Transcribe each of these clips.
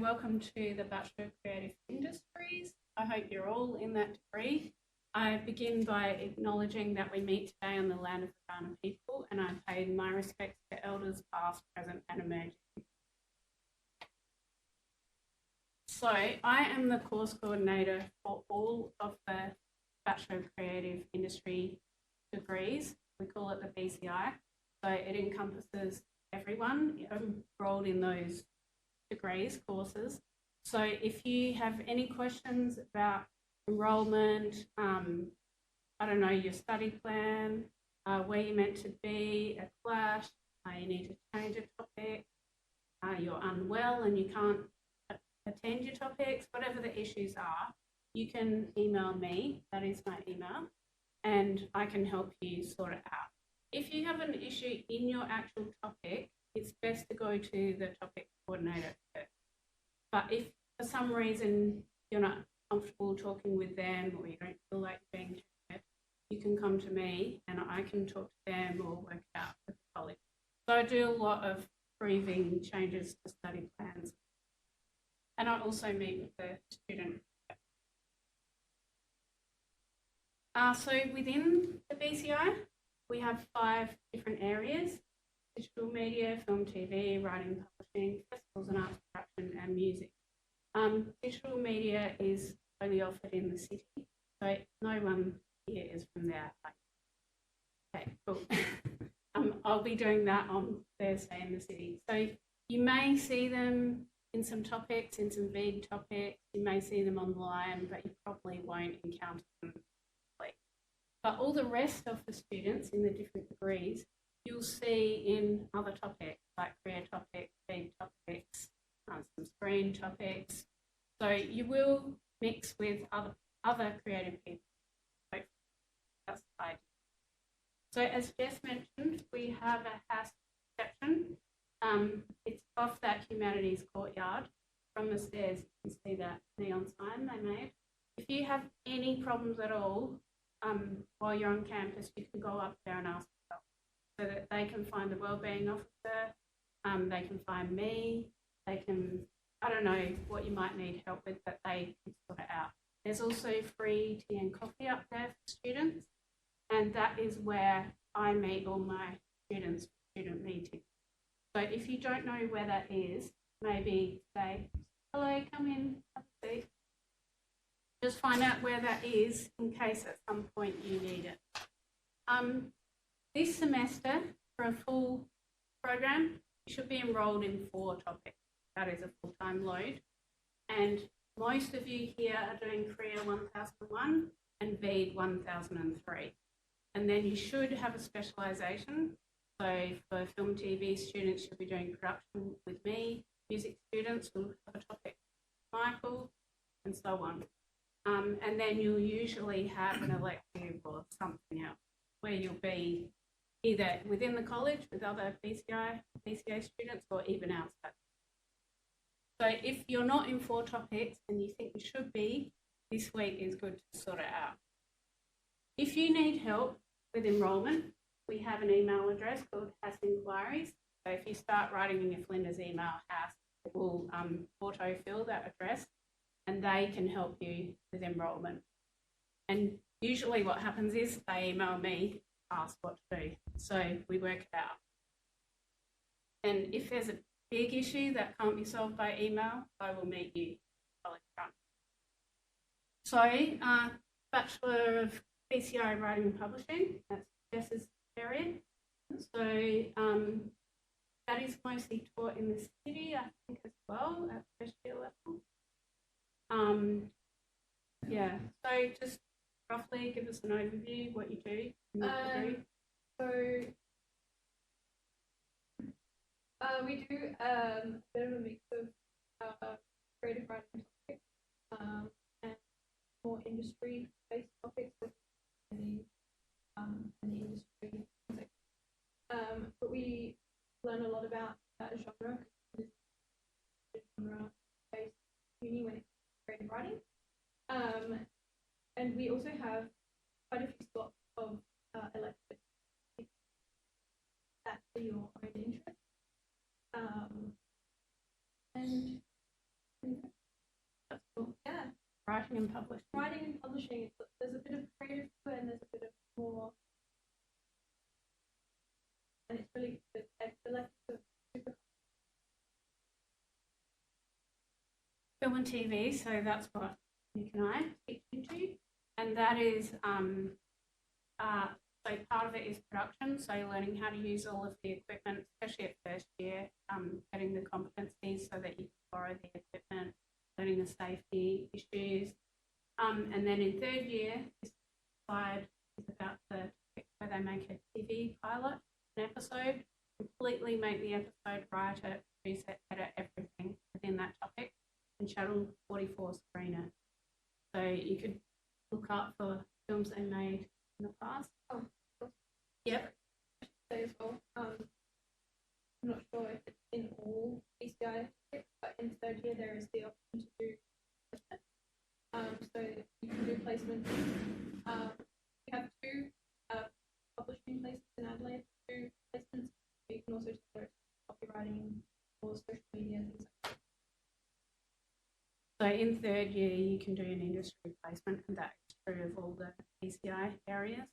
Welcome to the Bachelor of Creative Industries. I hope you're all in that degree. I begin by acknowledging that we meet today on the land of the Kaurna people, and I pay my respects to elders past, present and emerging. So I am the course coordinator for all of the Bachelor of Creative Industry degrees. We call it the BCI. So it encompasses everyone enrolled in those degrees, courses. So if you have any questions about enrolment, I don't know, your study plan, where you're meant to be, a clash, you need to change a topic, you're unwell and you can't attend your topics, whatever the issues are, you can email me, that is my email, and I can help you sort it out. If you have an issue in your actual topic, it's best to go to the topic coordinator first. But if for some reason you're not comfortable talking with them or you don't feel like being heard, you can come to me and I can talk to them or work it out with the college. So I do a lot of approving changes to study plans. And I also meet with the student. So within the BCI, we have 5 different areas: digital media, film, TV, writing, publishing, festivals and arts production, and music. Digital media is only offered in the city, so no one here is from there. Okay, cool. I'll be doing that on Thursday in the city. So you may see them in some topics, in some big topics, you may see them online, but you probably won't encounter them. But all the rest of the students in the different degrees, you'll see in other topics like career topics, big topics, some screen topics. So you will mix with other creative people. So that's the idea. So as Jess mentioned, we have a house reception. It's off that Humanities courtyard. From the stairs, you can see that neon sign they made. If you have any problems at all, while you're on campus, you can go up there and ask for help so that they can find the wellbeing officer, they can find me, they can, I don't know what you might need help with, but they can sort it out. There's also free tea and coffee up there for students, and that is where I meet all my students for student meetings. So if you don't know where that is, maybe say, hello, come in, have a seat. Just find out where that is in case at some point you need it. This semester, for a full program, you should be enrolled in 4 topics. That is a full-time load. And most of you here are doing Career 1001 and VEED 1003. And then you should have a specialisation. So for film TV students, you'll be doing production with me. Music students will have a topic with Michael, and so on. And then you'll usually have an elective or something else where you'll be either within the college with other BCA students or even outside. So if you're not in 4 topics and you think you should be, this week is good to sort it out. If you need help with enrolment, we have an email address called House Inquiries. So if you start writing in your Flinders email, House will autofill that address, and they can help you with enrolment. And usually what happens is they email me, ask what to do. So we work it out. And if there's a big issue that can't be solved by email, I will meet you college front. So Bachelor of BCI Writing and Publishing, that's Jess's area. So that is mostly taught in the city, I think, as well, at first year level. Yeah, so just roughly give us an overview what you do in that degree. So we do a bit of a mix of creative writing topics and more industry-based topics in the industry. But we learn a lot about genre, genre-based uni when it creative writing, and we also have quite a few slots of electives that for your own interest, and Writing and publishing. Writing and publishing, there's a bit of creative to it and there's a bit of more, and it's really good. I feel like it's super. Film and TV, so that's what Nick and I teach into, and that is so part of it is production, so learning how to use all of the equipment, especially at first year, getting the competencies so that you can borrow the equipment, learning the safety issues, and then in third year, this slide is about the topic where they make a TV pilot, an episode, completely make the episode, write it, produce it, edit everything within that topic, and Channel 44 screen it. So you could look up for films they made in the past. Oh, yep. I should say as well, I'm not sure if it's in all BCI, but in third year there is the option to do placement. So you can do placement. We have two publishing places in Adelaide, two placements. You can also take copywriting or social media, things like that. So in third year, you can do an industry placement, and that is true of all the PCI areas.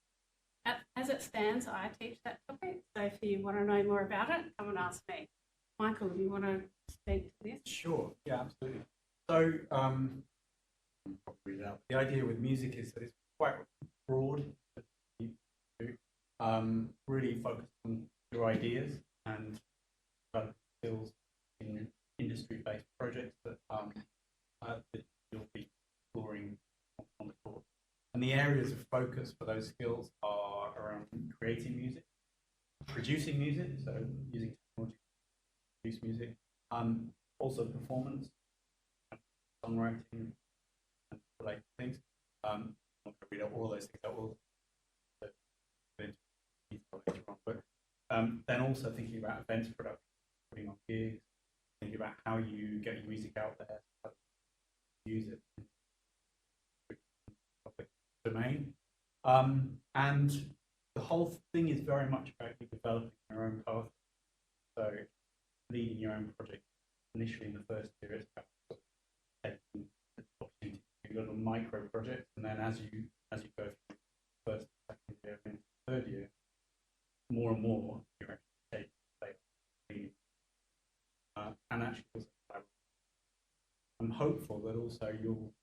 As it stands, I teach that topic, so if you want to know more about it, come and ask me. Michael, do you want to speak to this? Sure, yeah, absolutely. So, probably the idea with music is that it's quite broad, really focused on your ideas and skills in industry-based projects that you'll be exploring on the course. And the areas of focus for those skills are around creating music, producing music, so using technology to produce music, also performance, songwriting, and related things. I'm not going to read out all those things. I will go into detail later on. But then also thinking about events production, putting on gigs, thinking about how you get your music out there, so use it in the public domain. And the whole thing is very much about you developing your own path. So leading your own project initially in the first year, it's about taking the opportunity to do little micro projects, and then as you go through first, second year, and third year, more and more you're actually taking and actually also I'm hopeful that also you'll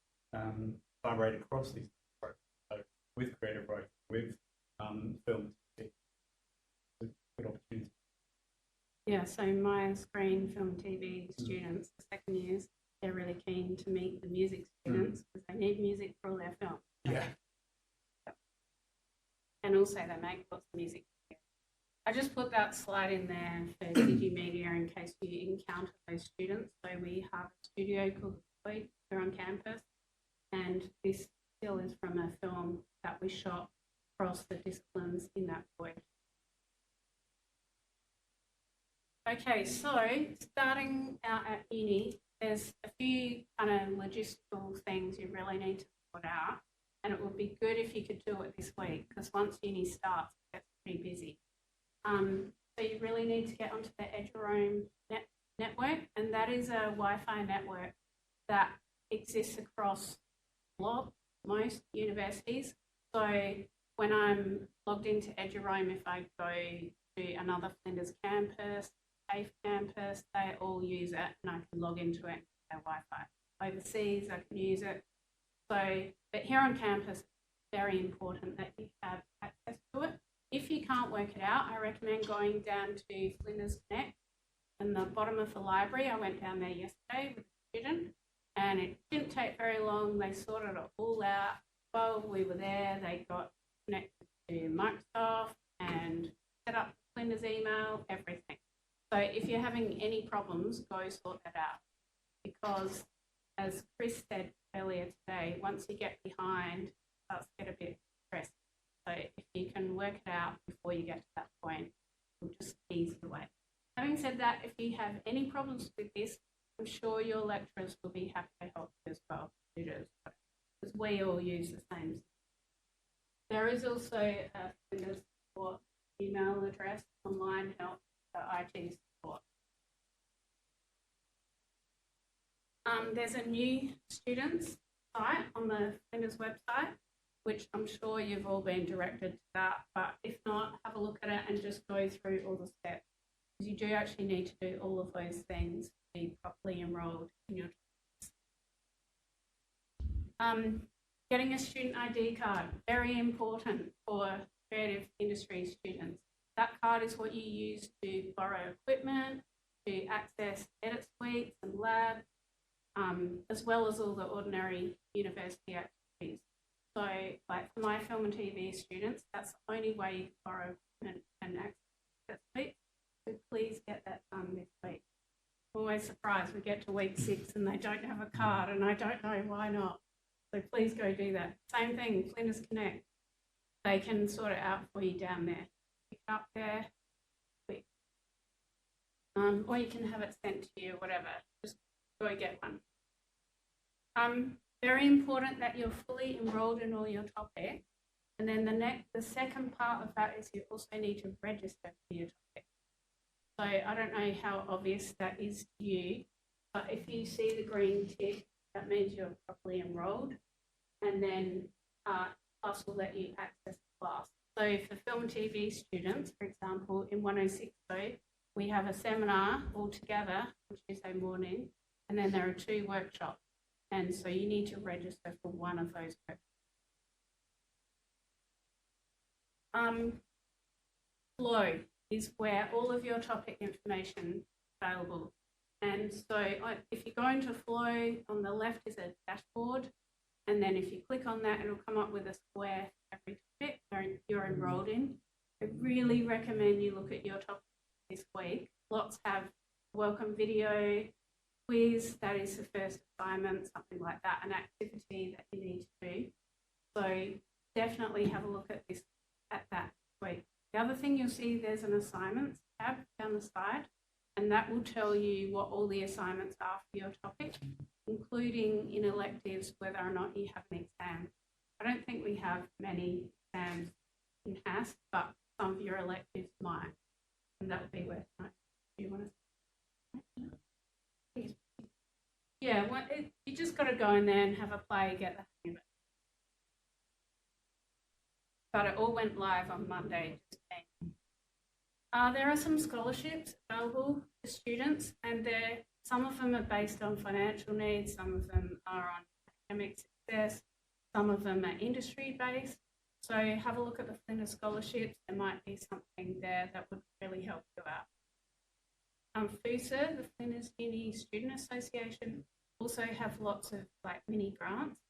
collaborate across these projects, so with creative writing, with film, it's a good opportunity. Yeah, so my screen, film, TV students, the second years, they're really keen to meet the music students because they need music for all their films. Yeah. And also they make lots of music. I just put that slide in there for Digi Media in case you encounter those students. So we have a studio called Void here on campus, and this still is from a film that we shot across the disciplines in that Void. Okay, so starting out at uni, there's a few kind of logistical things you really need to sort out, and it would be good if you could do it this week because once uni starts, it gets pretty busy. So you really need to get onto the Eduroam network, and that is a Wi-Fi network that exists across most universities. So when I'm logged into Eduroam, if I go to another Flinders campus, TAFE campus, they all use it, and I can log into it and their Wi-Fi. Overseas, I can use it. So, but here on campus, it's very important that you have access to it. If you can't work it out, I recommend going down to Flinders Connect in the bottom of the library. I went down there yesterday with a student, and it didn't take very long. They sorted it all out. While we were there, they got connected to Microsoft and set up Flinders email, everything. So if you're having any problems, go sort that out. Because as Chris said earlier today, once you get behind, it starts to get a bit stressed. So if you can work it out before you get to that point, it'll just ease the way. Having said that, if you have any problems with this, I'm sure your lecturers will be happy to help you as well, because we all use the same. There is also a Flinders support email address, online help for IT support. There's a new students site on the Flinders website, which I'm sure you've all been directed to that, but if not, have a look at it and just go through all the steps, because you do actually need to do all of those things to be properly enrolled in your getting a student ID card, very important for creative industry students. That card is what you use to borrow equipment, to access edit suites and labs, as well as all the ordinary university activities. So, like for my film and TV students, that's the only way you can borrow equipment and access edit suites. So please get that done this week. I'm always surprised we get to week 6 and they don't have a card, and I don't know why not. So please go do that. Same thing, Flinders Connect. They can sort it out for you down there. Pick it up there, quick. Or you can have it sent to you, whatever. Just go get one. Very important that you're fully enrolled in all your topics. And then the second part of that is you also need to register for your topic. So I don't know how obvious that is to you, but if you see the green tick, that means you're properly enrolled, and then Plus will let you access the class. So for film and TV students, for example, in 106.0, we have a seminar all together on Tuesday morning, and then there are 2 workshops, and so you need to register for one of those workshops. Flow is where all of your topic information is available. And so if you go into Flow, on the left is a dashboard, and then if you click on that, it'll come up with a square for every topic you're enrolled in. I really recommend you look at your topic this week. Lots have welcome video, quiz, that is the first assignment, something like that, an activity that you need to do. So definitely have a look at that week. The other thing you'll see, there's an assignments tab down the side, and that will tell you what all the assignments are for your topic, including in electives whether or not you have an exam. I don't think we have many exams in HASS, but some of your electives might, and that would be worth knowing. Do you want to? Yeah, well, you just got to go in there and have a play, get the hang of it. But it all went live on Monday. There are some scholarships available for students, and some of them are based on financial needs, some of them are on academic success, some of them are industry-based. So have a look at the Flinders scholarships. There might be something there that would really help you out. FUSA, the Flinders Uni Student Association, also have lots of like mini grants,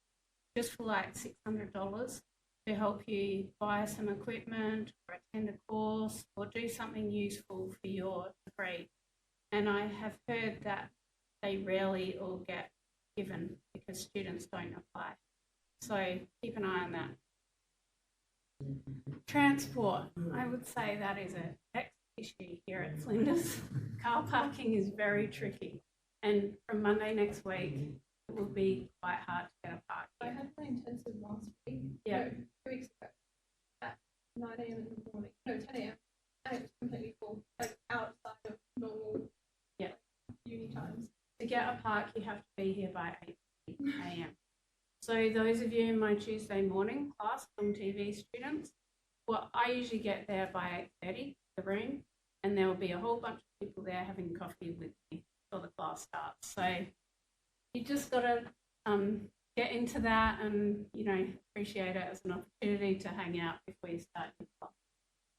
just for like $600 to help you buy some equipment or attend a course or do something useful for your degree. And I have heard that they rarely all get given because students don't apply. So keep an eye on that. Transport, I would say that is a next issue here at Flinders. Car parking is very tricky, and from Monday next week it will be quite hard to get a park here. I had my intensive last week, Yeah. no, 2 weeks ago, at 9 a.m. in the morning, no, 10 a.m. and it was completely full, like outside of normal uni times. To get a park, you have to be here by 8 a.m. So those of you in my Tuesday morning class, film TV students, well, I usually get there by 8:30, the room, and there will be a whole bunch of people there having coffee with me before the class starts. So you just got to get into that and, appreciate it as an opportunity to hang out before you start your class.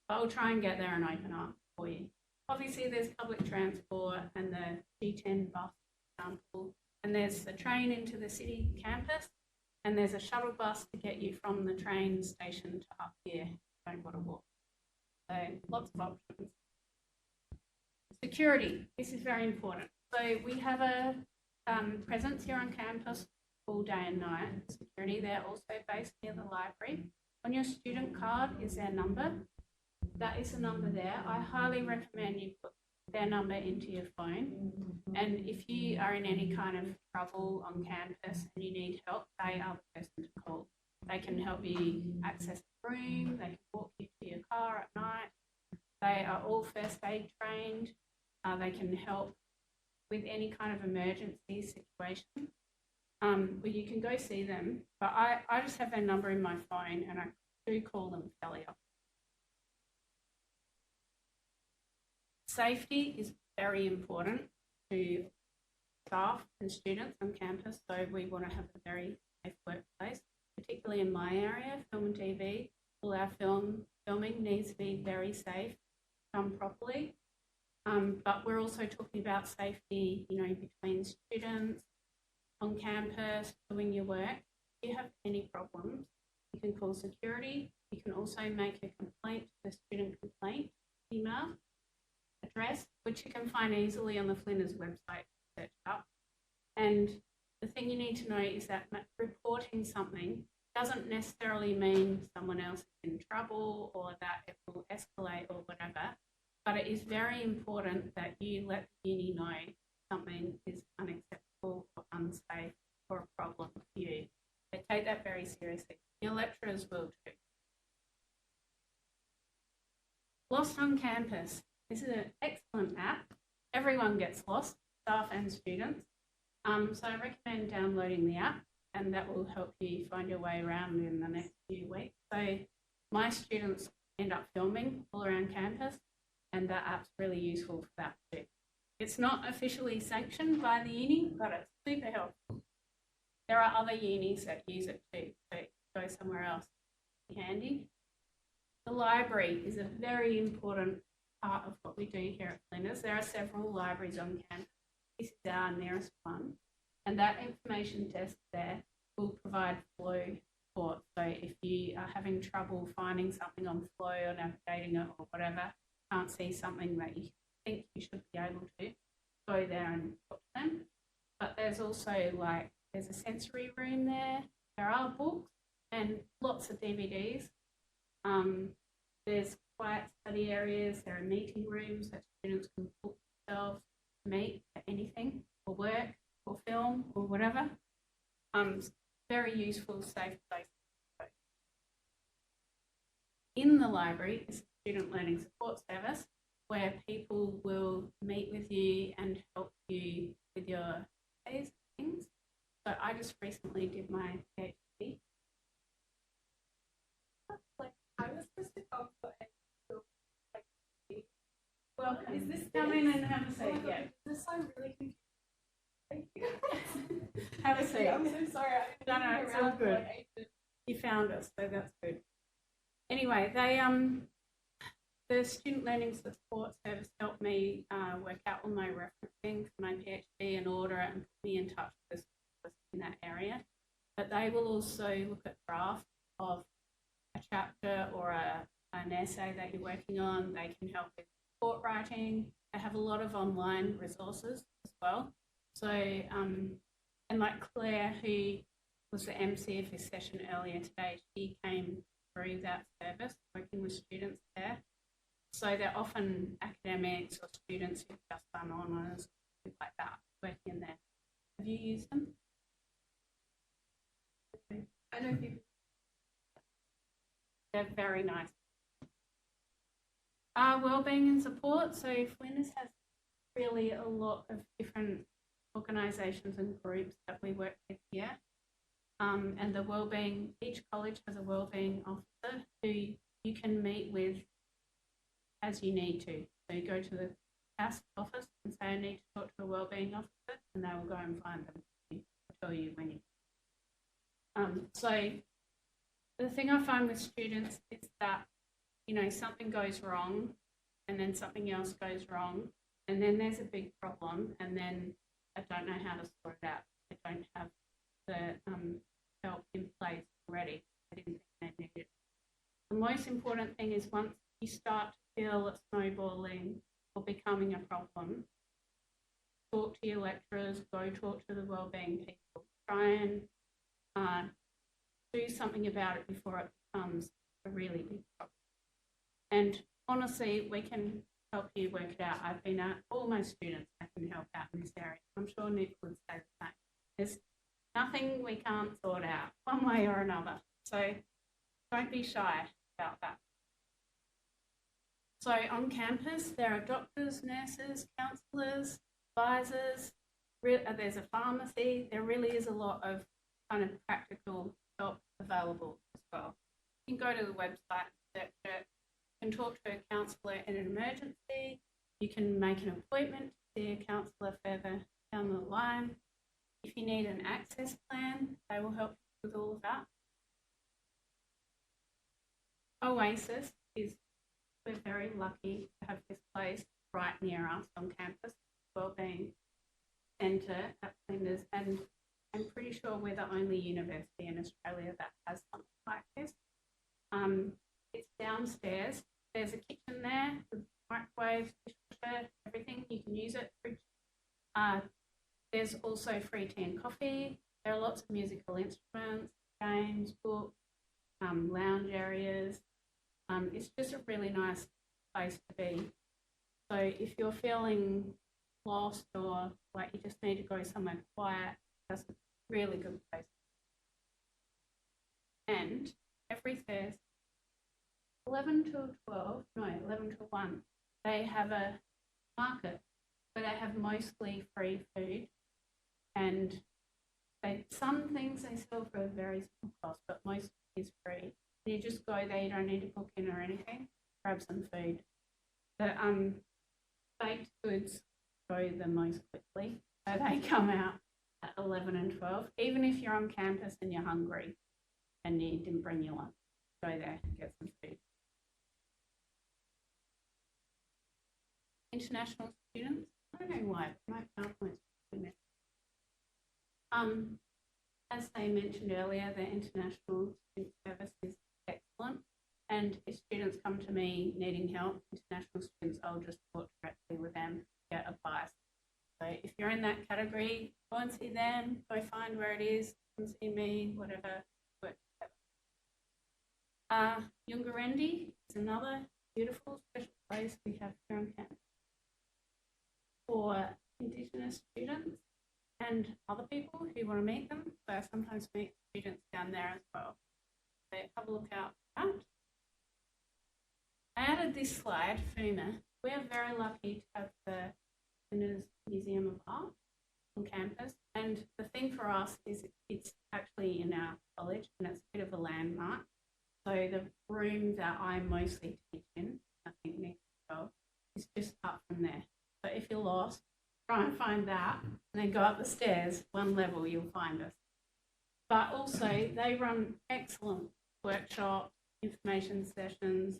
But I'll try and get there and open up for you. Obviously, there's public transport and the G10 bus, for example, and there's the train into the city campus, and there's a shuttle bus to get you from the train station to up here. You don't want to walk. So lots of options. Security, this is very important. So we have a presence here on campus all day and night. Security, they're also based near the library. On your student card is their number. That is the number there. I highly recommend you put their number into your phone. And if you are in any kind of trouble on campus and you need help, they are the person to call. They can help you access the room, they can walk you to your car at night. They are all first aid trained. They can help with any kind of emergency situation. Well, you can go see them, but I just have their number in my phone and I do call them fairly often. Safety is very important to staff and students on campus, so we want to have a very safe workplace, particularly in my area, film and TV. All our filming needs to be very safe, done properly. But we're also talking about safety, between students, on campus, doing your work. If you have any problems, you can call security. You can also make a complaint to the student complaint email address, which you can find easily on the Flinders website. Search up. And the thing you need to know is that reporting something doesn't necessarily mean someone else is in trouble or that it will escalate or whatever, but it is very important that you let the uni know something is unacceptable or unsafe or a problem for you. They take that very seriously. Your lecturers will too. Lost on Campus. This is an excellent app. Everyone gets lost, staff and students. So I recommend downloading the app, and that will help you find your way around in the next few weeks. So my students end up filming all around campus, and that app's really useful for that too. It's not officially sanctioned by the uni, but it's super helpful. There are other unis that use it too, so go somewhere else. Be handy. The library is a very important part of what we do here at Flinders. There are several libraries on campus. This is our nearest one, and that information desk there will provide flow support. So if you are having trouble finding something on flow or navigating it or whatever, can't see something that you think you should be able to, go there and talk to them. But there's also there's a sensory room there. There are books and lots of DVDs. There's quiet study areas. There are meeting rooms that students can book themselves, meet for anything, or work, or film, or whatever. Very useful, safe place. In the library is a student learning support service where people will meet with you and help you with your essays and things. So I just recently did my PhD. I was supposed to come for Welcome. Is this Come in and have a seat? Oh Yeah. this sounds really confusing. Thank you. Have a seat. I'm so sorry. No, it's all good. You found us, so that's good. Anyway, the student learning support service helped me work out all my referencing for my PhD and order it and put me in touch with specialists in that area. But they will also look at drafts of a chapter or an essay that you're working on. They can help with report writing. They have a lot of online resources as well. So, and like Claire, who was the MC of this session earlier today, she came through that service, working with students there. So they're often academics or students who've just done honours, things like that, working in there. Have you used them? I know people. They're very nice. Wellbeing and support. So Flinders has really a lot of different organisations and groups that we work with here. And the wellbeing, each college has a wellbeing officer who you can meet with as you need to. So you go to the CAS office and say, I need to talk to a wellbeing officer, and they will go and find them. They'll tell you when you. So the thing I find with students is that, something goes wrong and then something else goes wrong and then there's a big problem and then I don't know how to sort it out. I don't have the help in place already. I didn't think they needed. The most important thing is once you start to feel it snowballing or becoming a problem, talk to your lecturers, go talk to the wellbeing people. Try and do something about it before it becomes a really big problem. And honestly, we can help you work it out. I've been at all my students I can help out in this area. I'm sure Nick would say the same. There's nothing we can't sort out one way or another. So don't be shy about that. So on campus, there are doctors, nurses, counsellors, advisors, there's a pharmacy. There really is a lot of kind of practical help available as well. You can go to the website, search it. You can talk to a counsellor in an emergency. You can make an appointment to see a counsellor further down the line. If you need an access plan, they will help you with all of that. Oasis is, we're very lucky to have this place right near us on campus, Wellbeing Centre at Flinders, and I'm pretty sure we're the only university in Australia that has something like this. It's downstairs. There's a kitchen there with microwave, dishwasher, everything. You can use it. There's also free tea and coffee. There are lots of musical instruments, games, books, lounge areas. It's just a really nice place to be. So if you're feeling lost or like you just need to go somewhere quiet, that's a really good place. And every Thursday, 11 till 1, they have a market where they have mostly free food, and some things they sell for a very small cost, but most is free. You just go there, you don't need to book in or anything, grab some food. The baked goods go the most quickly, so they come out at 11 and 12. Even if you're on campus and you're hungry and you didn't bring your lunch, go there and get some food. International students, I don't know why, but my PowerPoint's too messy. As they mentioned earlier, the international student service is excellent, and if students come to me needing help, international students, I'll just talk directly with them, get advice. So if you're in that category, go and see them, go find where it is, come see me, whatever, work together. Yungarendi is another beautiful special place we have here on campus for Indigenous students and other people who want to meet them. So I sometimes meet students down there as well. So have a look out for that. I added this slide, FUMA. We are very lucky to have the Flinders Museum of Art on campus. And the thing for us is it's actually in our college and it's a bit of a landmark. So the room that I mostly teach in, I think next to go, is just up from there. So if you're lost, try and find that and then go up the stairs, one level, you'll find us. But also they run excellent workshops, information sessions.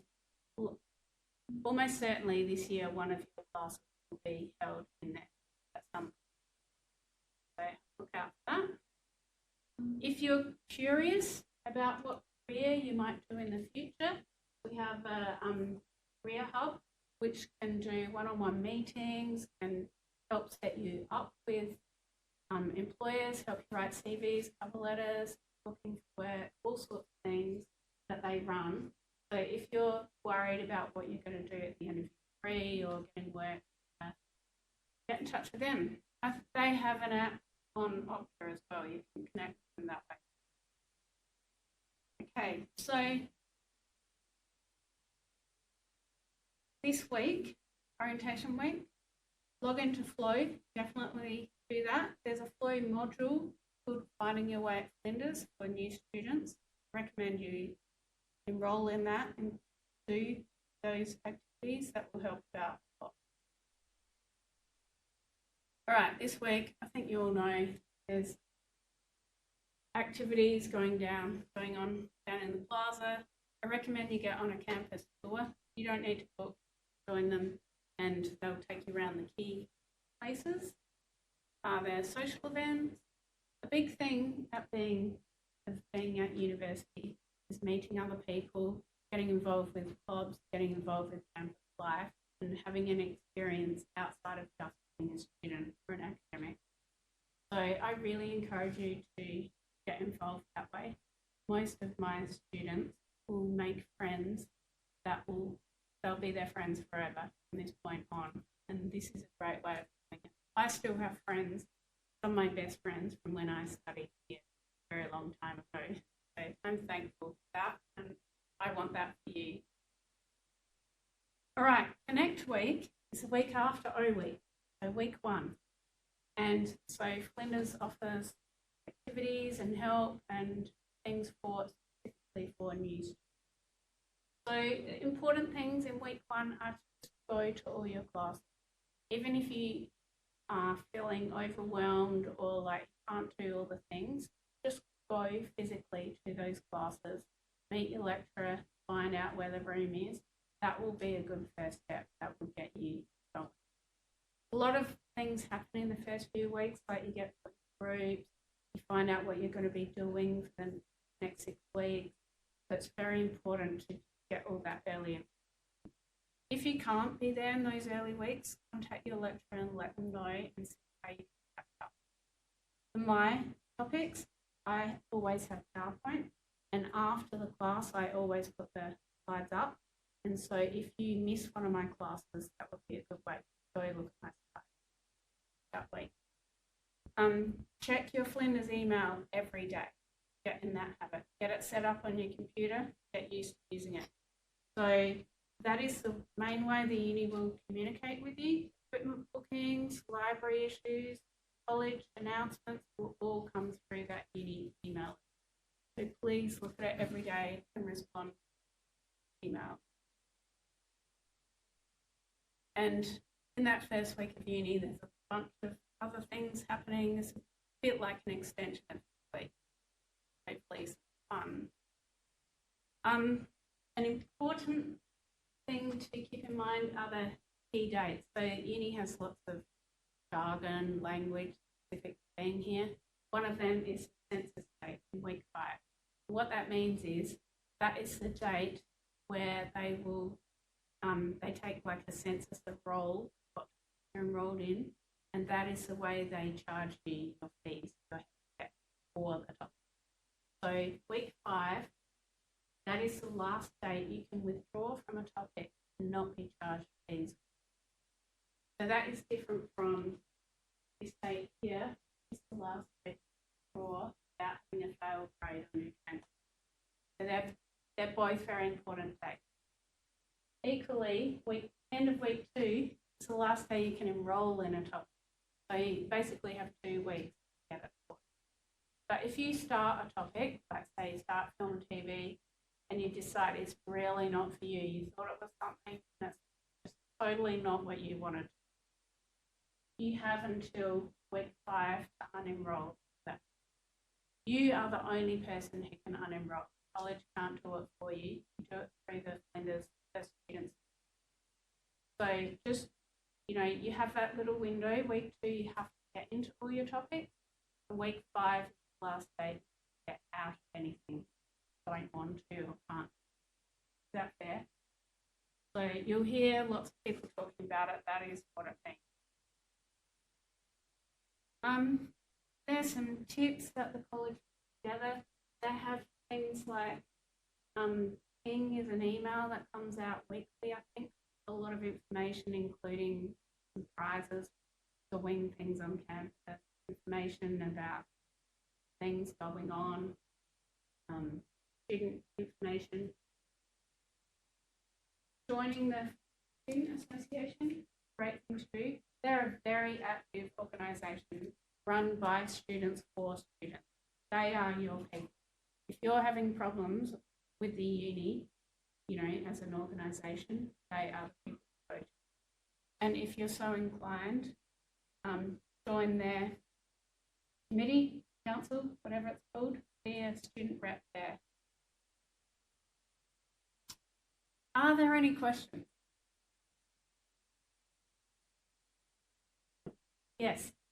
Almost certainly this year one of your classes will be held in there at some point. So look out for that. If you're curious about what career you might do in the future, we have a career hub which can do one-on-one meetings and help set you up with employers, help you write CVs, cover letters, looking for work, all sorts of things that they run. So if you're worried about what you're going to do at the end of your degree or getting work, get in touch with them. They have an app on Opera as well. You can connect with them that way. Okay, so this week, orientation week, log into Flow, definitely do that. There's a Flow module called Finding Your Way at Flinders for new students. I recommend you enroll in that and do those activities that will help you out a lot. All right, this week, I think you all know there's activities going on down in the plaza. I recommend you get on a campus tour. You don't need to book, join them, and they'll take you around the key places. There's social events. A big thing of being at university is meeting other people, getting involved with clubs, getting involved with campus life, and having an experience outside of just being a student or an academic. So I really encourage you to get involved that way. Most of my students will make friends that they'll be their friends forever from this point on, and this is a great way of doing it. I still have friends, some of my best friends from when I studied here a very long time ago. So I'm thankful for that, and I want that for you. All right, Connect Week is the week after O Week, so week 1. And so Flinders offers activities and help and things for specifically for new students. So important things in week 1 are to go to all your classes. Even if you are feeling overwhelmed or like you can't do all the things, just go physically to those classes, meet your lecturer, find out where the room is. That will be a good first step. That will get you going. A lot of things happen in the first few weeks, like you get groups, you find out what you're going to be doing for the next 6 weeks. So it's very important to get all that early in. If you can't be there in those early weeks, contact your lecturer and let them know and see how you can catch up. For my topics, I always have PowerPoint, and after the class, I always put the slides up. And so if you miss one of my classes, that would be a good way to go look at my slides that week. Check your Flinders email every day. Get in that habit. Get it set up on your computer. Get used to using it. So that is the main way the uni will communicate with you. Equipment bookings, library issues, college announcements will all come through that uni email. So please look at it every day and respond to email. And in that first week of uni, there's a bunch of other things happening. It's a bit like an extension of the week. Hopefully some fun. An important thing to keep in mind are the key dates. So uni has lots of jargon, language specific to being here. One of them is census date in week 5. What that means is that is the date where they will they take like a census of roll, what you're enrolled in, and that is the way they charge you your fees for the topic. So week 5, that is the last date you can withdraw from a topic and not be charged fees. So that is different from this date here. It's the last date to withdraw without having a failed grade on your transcript. So they're both very important dates. Equally, end of week 2 is the last day you can enrol in a topic. So you basically have 2 weeks to get it for. But if you start a topic, like say you start film and TV, and you decide it's really not for you, you thought it was something that's just totally not what you wanted, you have until week 5 to unenroll that. You are the only person who can unenroll. College can't do it for you. You do it through the Flinders students. So just, you have that little window. Week 2, you have to get into all your topics. And week 5 is the last day to get out of anything you don't want to or can't. Is that fair? So you'll hear lots of people talking about it. That is what it means. There's some tips that the college put together. They have things like ping is an email that comes out weekly, I think. A lot of information, including some prizes, doing things on campus, information about things going on, student information. Joining the Student Association, great thing to do. They're a very active organisation run by students for students. They are your people. If you're having problems with the uni, as an organisation, they are the people to go to. And if you're so inclined, join their committee, council, whatever it's called, be a student rep there. Are there any questions? Yes.